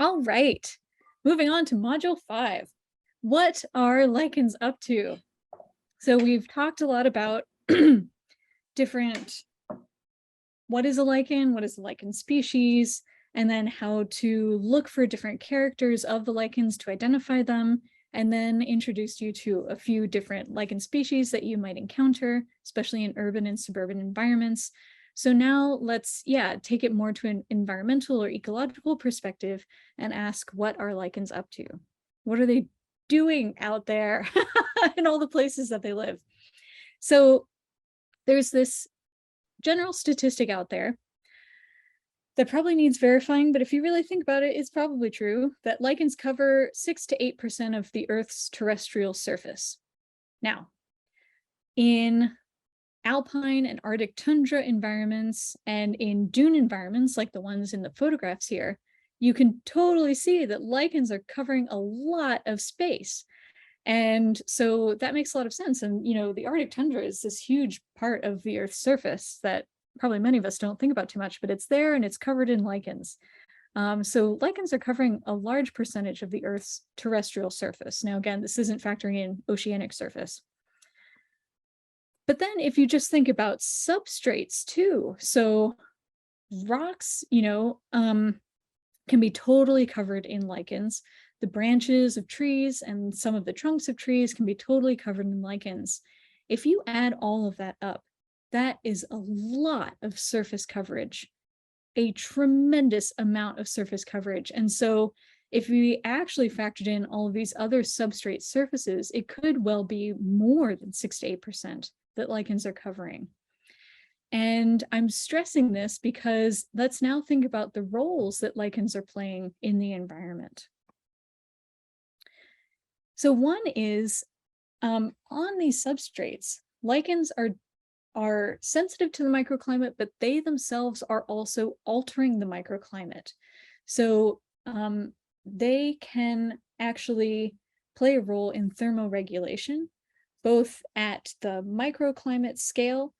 All right, moving on to module 5. What are lichens up to? So we've talked a lot about different, what is a lichen, what is the lichen species, and then how to look for different characters of the lichens to identify them, and then introduced you to a few different lichen species that you might encounter, especially in urban and suburban environments. So now let's, take it more to an environmental or ecological perspective and ask, what are lichens up to? What are they doing out there in all the places that they live? So there's this general statistic out there that probably needs verifying, but if you really think about it, it's probably true that lichens cover 6 to 8% of the Earth's terrestrial surface. Now, in Alpine and Arctic tundra environments and in dune environments like the ones in the photographs here, you can totally see that lichens are covering a lot of space. And so that makes a lot of sense. And, the Arctic tundra is this huge part of the Earth's surface that probably many of us don't think about too much, but it's there and it's covered in lichens. So lichens are covering a large percentage of the Earth's terrestrial surface. Now, again, this isn't factoring in oceanic surface. But then if you just think about substrates too, so rocks, can be totally covered in lichens. The branches of trees and some of the trunks of trees can be totally covered in lichens. If you add all of that up, that is a lot of surface coverage, a tremendous amount of surface coverage. And so if we actually factored in all of these other substrate surfaces, it could well be more than 6 to 8% that lichens are covering. And I'm stressing this because let's now think about the roles that lichens are playing in the environment. So one is on these substrates, lichens are sensitive to the microclimate, but they themselves are also altering the microclimate. So they can actually play a role in thermoregulation, both at the microclimate scale,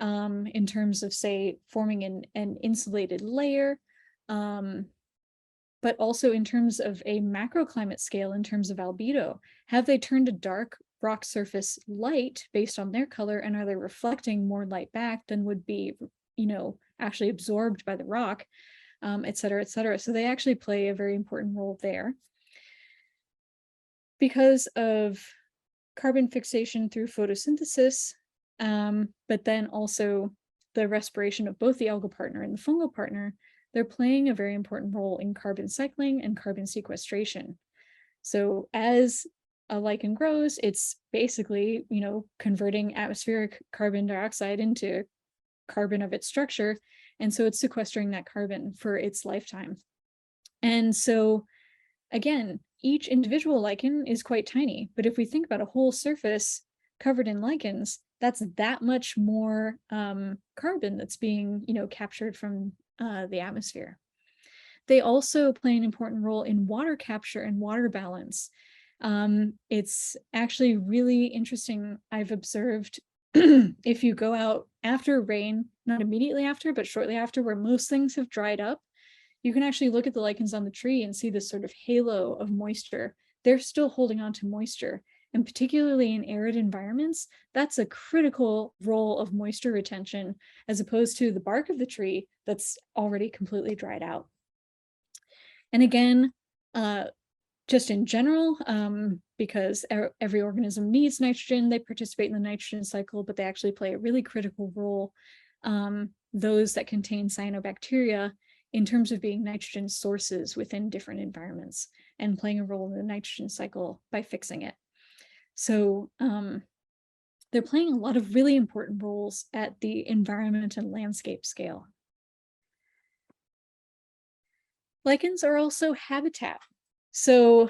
in terms of, say, forming an insulated layer, but also in terms of a macroclimate scale, in terms of albedo. Have they turned a dark rock surface light based on their color, and are they reflecting more light back than would be, actually absorbed by the rock, et cetera, et cetera. So they actually play a very important role there. Because of carbon fixation through photosynthesis, but then also the respiration of both the algal partner and the fungal partner, they're playing a very important role in carbon cycling and carbon sequestration. So as a lichen grows, it's basically, converting atmospheric carbon dioxide into carbon of its structure. And so it's sequestering that carbon for its lifetime. And so again, each individual lichen is quite tiny, but if we think about a whole surface covered in lichens, that's that much more carbon that's being, captured from the atmosphere. They also play an important role in water capture and water balance. It's actually really interesting. I've observed if you go out after rain, not immediately after, but shortly after, where most things have dried up, you can actually look at the lichens on the tree and see this sort of halo of moisture. They're still holding on to moisture. And particularly in arid environments, that's a critical role of moisture retention, as opposed to the bark of the tree that's already completely dried out. And again, just in general, because every organism needs nitrogen, they participate in the nitrogen cycle, but they actually play a really critical role, those that contain cyanobacteria, in terms of being nitrogen sources within different environments and playing a role in the nitrogen cycle by fixing it. So they're playing a lot of really important roles at the environment and landscape scale. Lichens are also habitat. So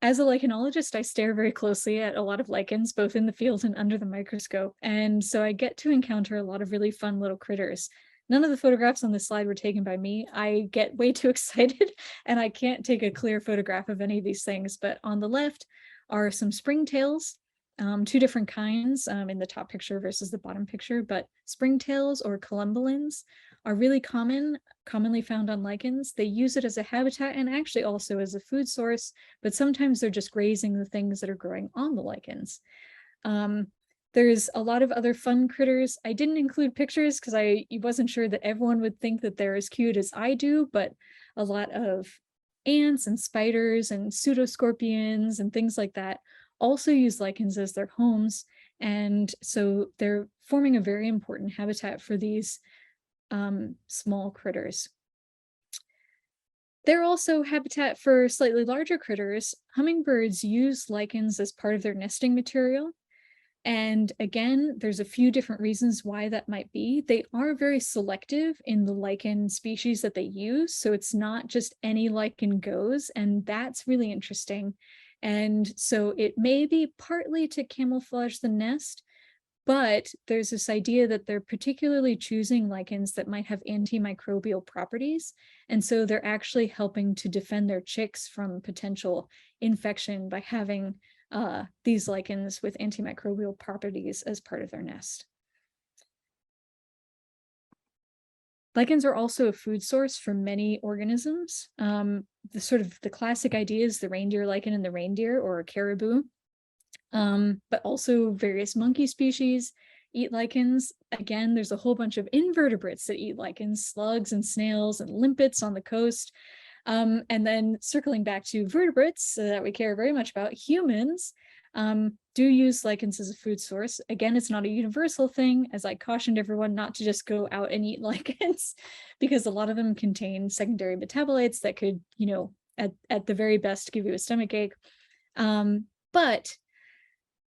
as a lichenologist, I stare very closely at a lot of lichens, both in the field and under the microscope. And so I get to encounter a lot of really fun little critters. None of the photographs on this slide were taken by me. I get way too excited and I can't take a clear photograph of any of these things. But on the left are some springtails, two different kinds in the top picture versus the bottom picture. But springtails, or columbolins, are really commonly found on lichens. They use it as a habitat and actually also as a food source, but sometimes they're just grazing the things that are growing on the lichens. There's a lot of other fun critters. I didn't include pictures because I wasn't sure that everyone would think that they're as cute as I do, but a lot of ants and spiders and pseudoscorpions and things like that also use lichens as their homes. And so they're forming a very important habitat for these small critters. They're also habitat for slightly larger critters. Hummingbirds use lichens as part of their nesting material. And again, there's a few different reasons why that might be. They are very selective in the lichen species that they use. So it's not just any lichen goes, and that's really interesting. And so it may be partly to camouflage the nest, but there's this idea that they're particularly choosing lichens that might have antimicrobial properties. And so they're actually helping to defend their chicks from potential infection by having these lichens with antimicrobial properties as part of their nest. Lichens are also a food source for many organisms. The classic idea is the reindeer lichen and the reindeer or caribou, but also various monkey species eat lichens. Again, there's a whole bunch of invertebrates that eat lichens, slugs and snails and limpets on the coast. And then circling back to vertebrates that we care very much about, humans do use lichens as a food source. Again, it's not a universal thing, as I cautioned everyone not to just go out and eat lichens, because a lot of them contain secondary metabolites that could, at the very best give you a stomach ache. But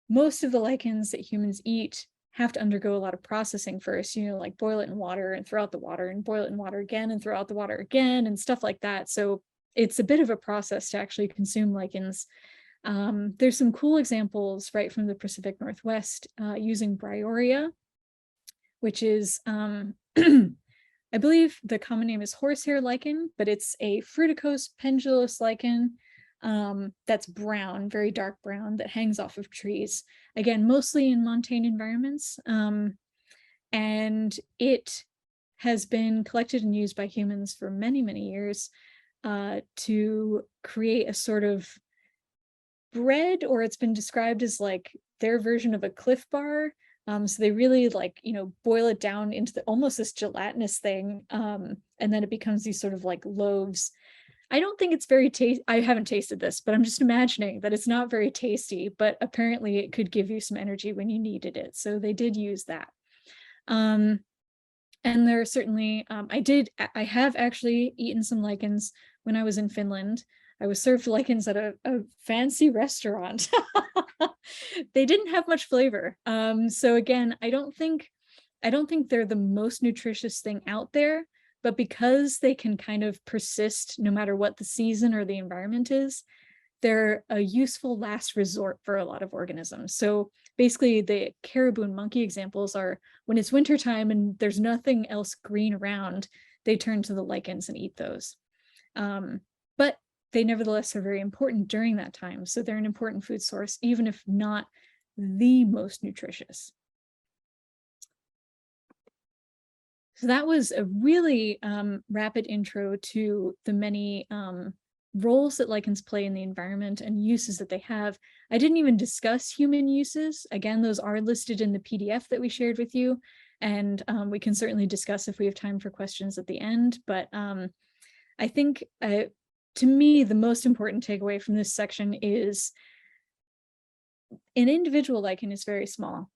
most of the lichens that humans eat have to undergo a lot of processing first, like boil it in water and throw out the water and boil it in water again and throw out the water again and stuff like that. So it's a bit of a process to actually consume lichens. There's some cool examples right from the Pacific Northwest using Bryoria, which is, I believe the common name is horsehair lichen, but it's a fruticose pendulous lichen that's brown, very dark brown, that hangs off of trees. Again, mostly in montane environments. And it has been collected and used by humans for many, many years to create a sort of bread, or it's been described as like their version of a Cliff Bar. So they really boil it down into almost this gelatinous thing. And then it becomes these sort of like loaves. I don't think it's very tasty. I haven't tasted this, but I'm just imagining that it's not very tasty, but apparently it could give you some energy when you needed it. So they did use that. And there are certainly, I have actually eaten some lichens when I was in Finland. I was served lichens at a fancy restaurant. They didn't have much flavor. So again, I don't think they're the most nutritious thing out there, but because they can kind of persist no matter what the season or the environment is, they're a useful last resort for a lot of organisms. So basically the caribou and monkey examples are when it's wintertime and there's nothing else green around, they turn to the lichens and eat those. But they nevertheless are very important during that time. So they're an important food source, even if not the most nutritious. So that was a really rapid intro to the many roles that lichens play in the environment and uses that they have. I didn't even discuss human uses. Again, those are listed in the PDF that we shared with you. And we can certainly discuss if we have time for questions at the end. But I think, to me, the most important takeaway from this section is an individual lichen is very small.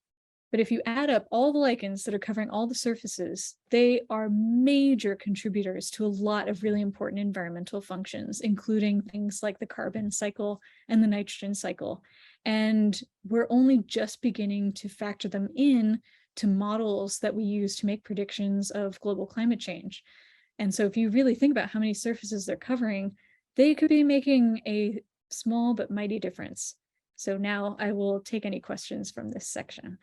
But if you add up all the lichens that are covering all the surfaces, they are major contributors to a lot of really important environmental functions, including things like the carbon cycle and the nitrogen cycle. And we're only just beginning to factor them in to models that we use to make predictions of global climate change. And so if you really think about how many surfaces they're covering, they could be making a small but mighty difference. So now I will take any questions from this section.